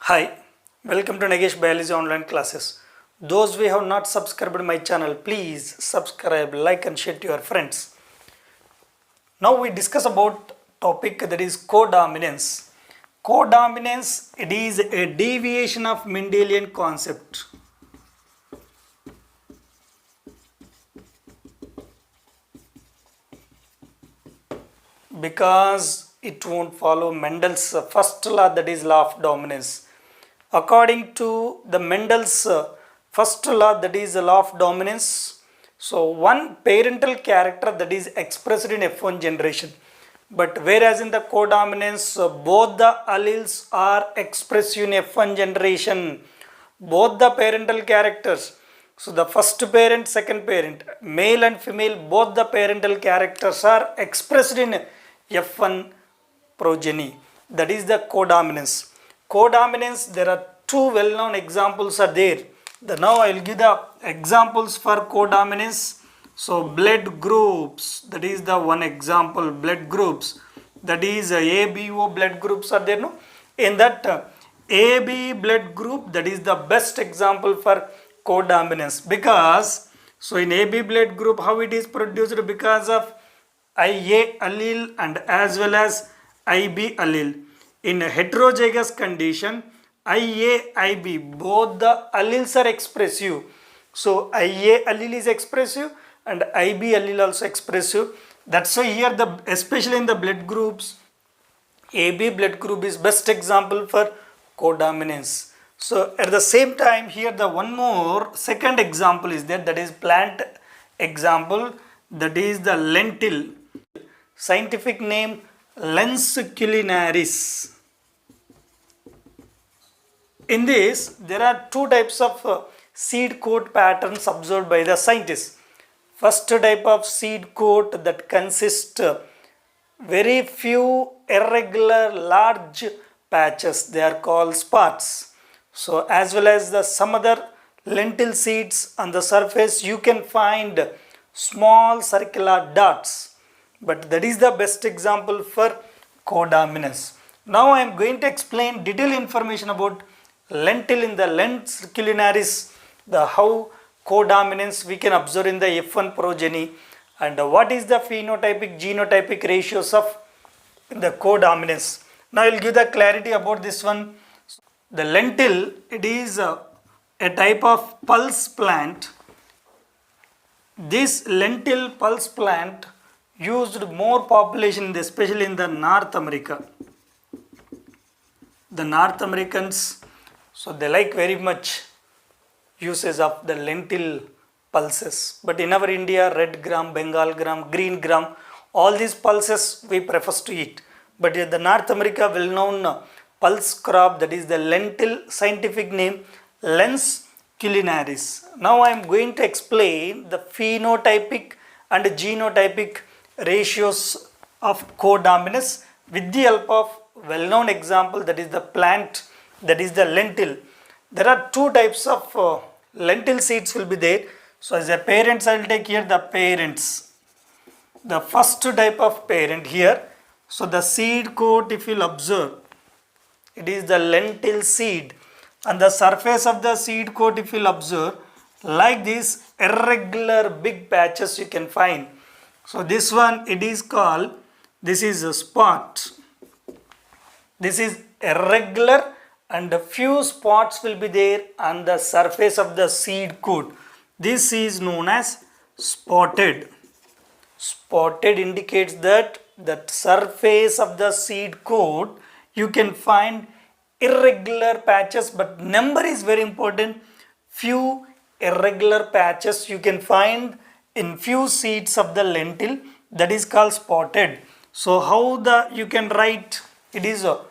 Hi, welcome to Nagesh Biology online classes. Those who have not subscribed my channel, please subscribe, like and share to your friends. Now we discuss about topic that is codominance. Codominance, it is a deviation of Mendelian concept. Because it won't follow Mendel's first law, that is law of dominance. According to the Mendel's first law, that is the law of dominance, so one parental character that is expressed in F1 generation, but whereas in the codominance both the alleles are expressed in F1 generation, both the parental characters, so the first parent, second parent, male and female, both the parental characters are expressed in F1 progeny, that is the codominance. Codominance, there are two well-known examples are there. Now I will give the examples for codominance. So blood groups, that is the one example, blood groups, that is ABO blood groups are there, no? In that AB blood group, that is the best example for codominance, because so in AB blood group how it is produced, because of IA allele and as well as IB allele. In a heterozygous condition, IA, IB, both the alleles are expressive. So IA allele is expressive and IB allele also expressive. That's why here especially in the blood groups, AB blood group is best example for codominance. So at the same time here the one more second example is there, that is plant example, that is the lentil. Scientific name Lens culinaris. In this, there are two types of seed coat patterns observed by the scientists. First type of seed coat that consists very few irregular large patches, they are called spots. So as well as some other lentil seeds on the surface you can find small circular dots. But that is the best example for codominance. Now I am going to explain detailed information about lentil in the Lens culinaris, the how codominance we can observe in the F1 progeny, and what is the phenotypic genotypic ratios of the codominance. Now I will give the clarity about this one. The lentil, it is a type of pulse plant. This lentil pulse plant used more population, especially in the North America. The North Americans, so they like very much uses of the lentil pulses. But in our India, red gram, Bengal gram, green gram, all these pulses we prefer to eat. But in the North America, well-known pulse crop, that is the lentil, scientific name Lens culinaris. Now I am going to explain the phenotypic and genotypic ratios of codominance with the help of well-known example, that is the plant, that is the lentil. There are two types of lentil seeds will be there. So as a parents, I will take here the parents. The first type of parent here. So the seed coat, if you will observe, it is the lentil seed. On the surface of the seed coat, if you will observe, like this irregular big patches you can find. So this one, it is called, this is a spot. This is irregular and a few spots will be there on the surface of the seed coat. This is known as spotted. Spotted indicates that surface of the seed coat you can find irregular patches, but number is very important. Few irregular patches you can find in few seeds of the lentil, that is called spotted. So how you can write, it is a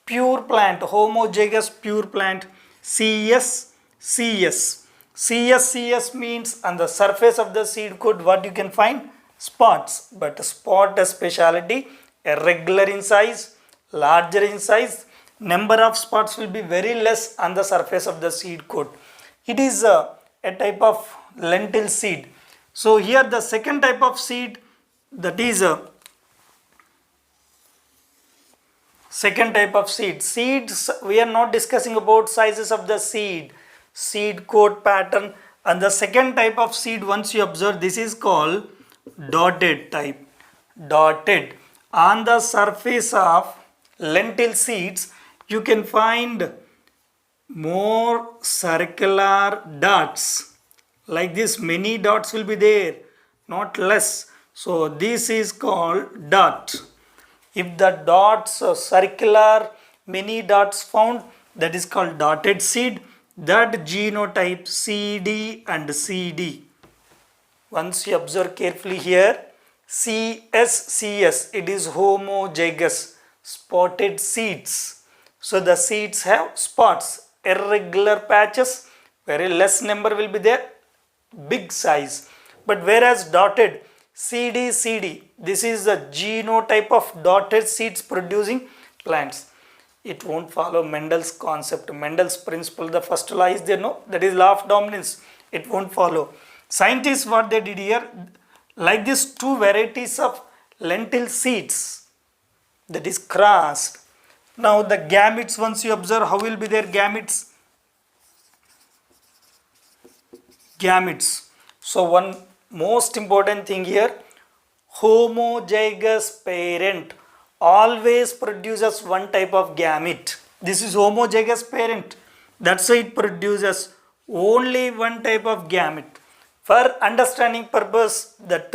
pure plant, homozygous pure plant, CS. CS means on the surface of the seed coat what you can find? Spots. But spot a speciality, irregular in size, larger in size, number of spots will be very less on the surface of the seed coat. It is a type of lentil seed. So here the second type of seed, that is Second type of seed. Seeds, we are not discussing about sizes of the seed coat pattern. And the second type of seed, once you observe, this is called dotted type. Dotted. On the surface of lentil seeds, you can find more circular dots. Like this, many dots will be there, not less. So this is called dot. If the dots are circular, many dots found, that is called dotted seed. That genotype CD and CD. Once you observe carefully here, CS, it is homozygous spotted seeds. So the seeds have spots, irregular patches, very less number will be there, big size. But whereas dotted, CD, this is the genotype of dotted seeds producing plants. It won't follow Mendel's concept, Mendel's principle. The first law is there, no? That is law of dominance. It won't follow. Scientists, what they did here, like this two varieties of lentil seeds, that is crossed. Now the gametes, once you observe, how will be their gametes? Gametes. So one most important thing here, homozygous parent always produces one type of gamete. This is homozygous parent. That's why it produces only one type of gamete. For understanding purpose, that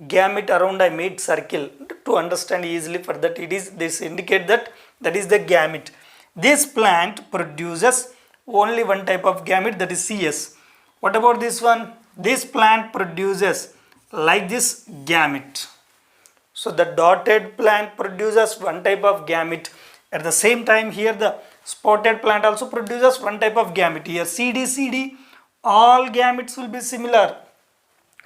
gamete around I made circle to understand easily. For that, it is this indicate that is the gamete. This plant produces only one type of gamete, that is CS. What about this one? This plant produces like this gamete. So the dotted plant produces one type of gamete. At the same time here the spotted plant also produces one type of gamete. Here CD, all gametes will be similar.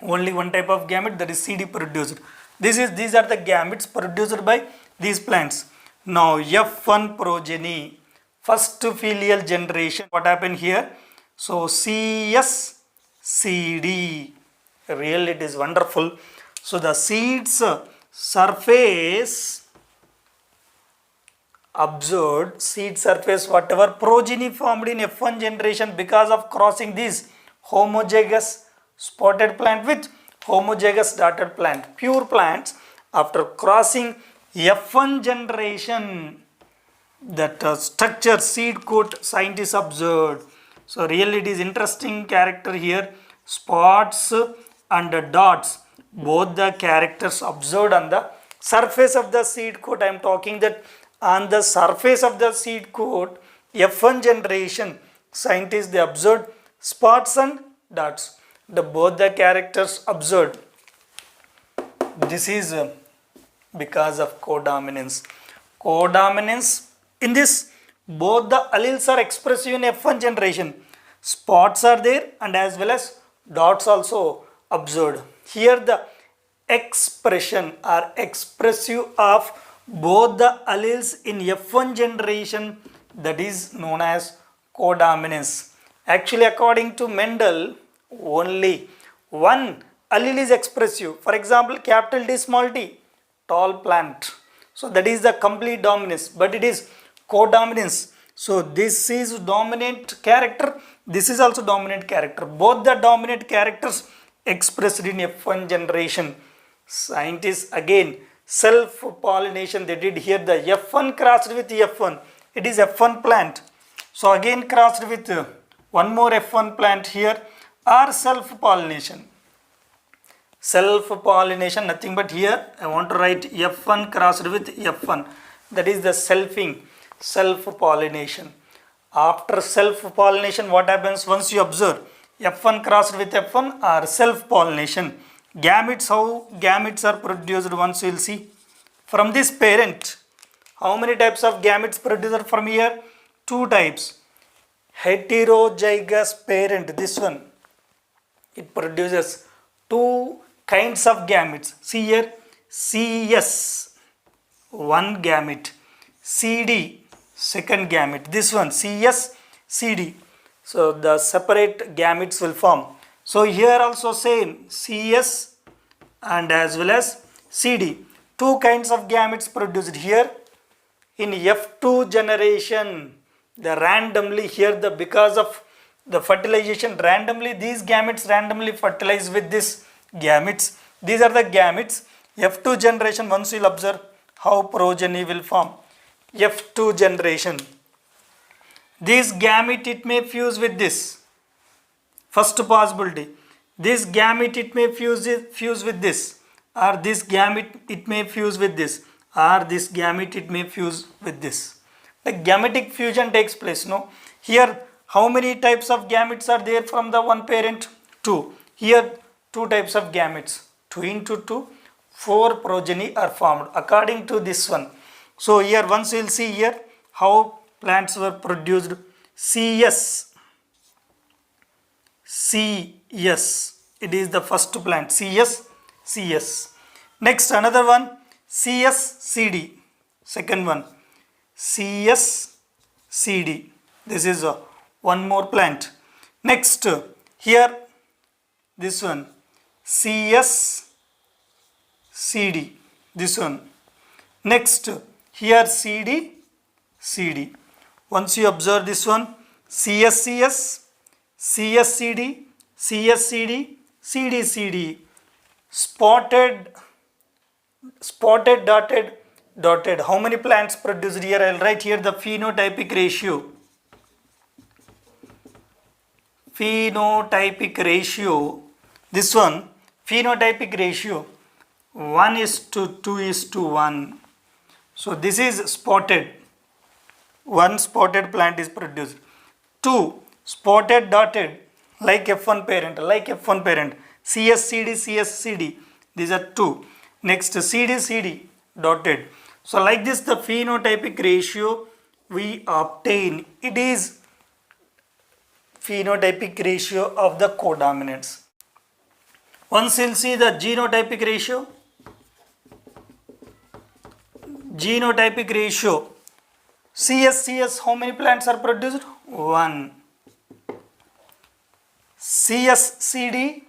Only one type of gamete, that is CD produced. These are the gametes produced by these plants. Now F1 progeny, first filial generation. What happened here? So CS, CD. Really it is wonderful. So the seeds surface observed, seed surface whatever progeny formed in F1 generation because of crossing this homozygous spotted plant with homozygous dotted plant. Pure plants, after crossing F1 generation, that structure seed coat scientists observed. So really it is interesting character here. Spots and dots, both the characters observed on the surface of the seed coat. I am talking that on the surface of the seed coat, F1 generation, scientists they observed spots and dots. Both the characters observed. This is because of codominance. Codominance, in this both the alleles are expressive in F1 generation. Spots are there and as well as dots also observed. Here the expression or expressive of both the alleles in F1 generation, that is known as codominance. Actually according to Mendel, only one allele is expressive. For example, capital T small t, tall plant. So that is the complete dominance, but it is codominance. So this is dominant character, this is also dominant character. Both the dominant characters expressed in F1 generation. Scientists again self-pollination they did here. The F1 crossed with F1, it is F1 plant. So again crossed with one more F1 plant here, or self-pollination. Self-pollination, nothing but here I want to write F1 crossed with F1, that is the self-pollination. After self-pollination, what happens once you observe F1 crossed with F1 or self-pollination? Gametes, how gametes are produced once you will see. From this parent, how many types of gametes produced from here? Two types. Heterozygous parent, this one, it produces two kinds of gametes. See here, CS, one gamete, CD, second gamete. This one, CS, CD. So the separate gametes will form. So here also same, CS and as well as CD. Two kinds of gametes produced here. In F2 generation, the randomly here the because of the fertilization randomly these gametes randomly fertilize with this gametes. These are the gametes. F2 generation, once you will observe how progeny will form. F2 generation. This gamete it may fuse with this. First possibility. This gamete it may fuse with this, or this gamete it may fuse with this, or this gamete it may fuse with this. The gametic fusion takes place. No, here how many types of gametes are there from the one parent? 2. Here 2 types of gametes. 2 into 2, 4 progeny are formed according to this one. So here once you will see here how plants were produced. CS, it is the first plant. CS. Next another one CSCD. Second one CSCD. This is one more plant. Next here this one CSCD. This one. Next here CD. Once you observe this one CSCS, CSCD, CSCD, CDCD, spotted, dotted. How many plants produced here? I will write here the phenotypic ratio. This one phenotypic ratio 1:2:1. So this is spotted. 1 spotted plant is produced. 2 spotted dotted like F1 parent, CSCD, these are 2. Next CDCD dotted. So like this the phenotypic ratio we obtain. It is phenotypic ratio of the codominants. Once you will see the genotypic ratio. CSCS, how many plants are produced? 1. CSCD,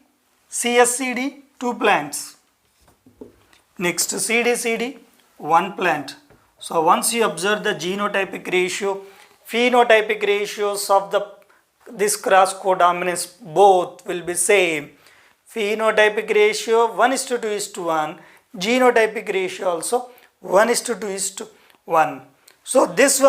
2 plants. Next CDCD, 1 plant. So once you observe the genotypic ratio, phenotypic ratios of this cross codominance both will be same. Phenotypic ratio 1:2:1, genotypic ratio also 1:2:1. So this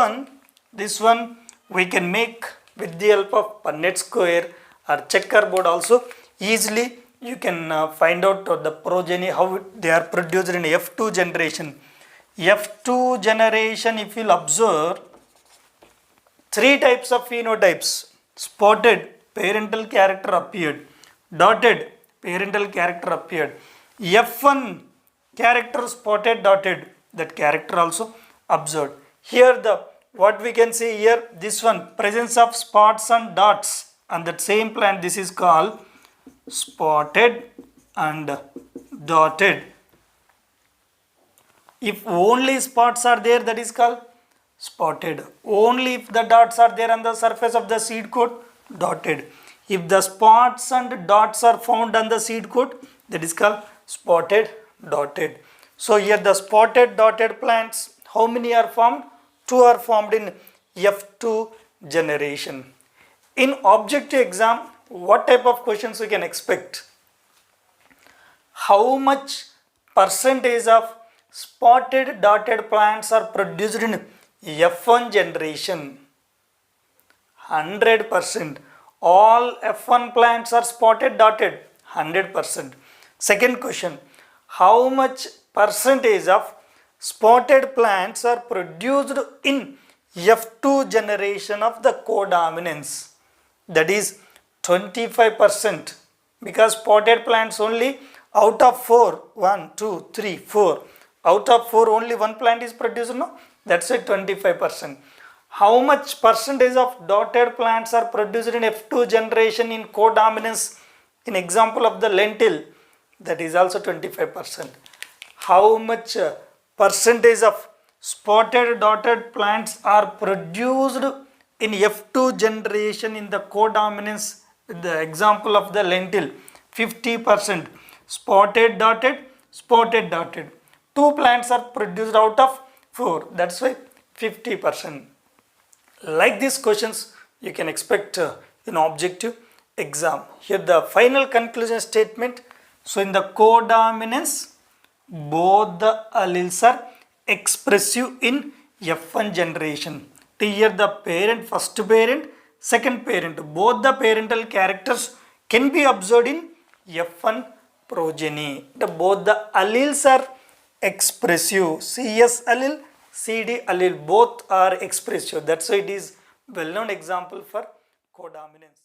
one we can make with the help of Punnett square or checkerboard also. Easily you can find out the progeny how they are produced in F2 generation. F2 generation, if you will observe 3 types of phenotypes. Spotted, parental character appeared. Dotted, parental character appeared. F1 character spotted, dotted, that character also observed. Here what we can see here, this one presence of spots and dots on that same plant, this is called spotted and dotted. If only spots are there, that is called spotted. Only if the dots are there on the surface of the seed coat, dotted. If the spots and dots are found on the seed coat, that is called spotted, dotted. So here the spotted dotted plants, how many are formed? 2 are formed in F2 generation. In objective exam, what type of questions we can expect? How much percentage of spotted dotted plants are produced in F1 generation? 100%. All F1 plants are spotted dotted? 100%. Second question, how much percentage of spotted plants are produced in F2 generation of the codominance? That is 25%, because spotted plants only out of 4, 1, 2, 3, 4, out of 4 only 1 plant is produced, no? That's why 25%. How much percentage of dotted plants are produced in F2 generation in codominance? In example of the lentil, that is also 25%. How much percentage of spotted dotted plants are produced in F2 generation in the codominance? The example of the lentil, 50%. Spotted dotted. 2 plants are produced out of 4. That's why 50%. Like these questions you can expect in objective exam. Here the final conclusion statement. So in the codominance, both the alleles are expressive in F1 generation. Here the parent, first parent, second parent, both the parental characters can be observed in F1 progeny. Both the alleles are expressive. CS allele, CD allele, both are expressive. That's why it is well-known example for codominance.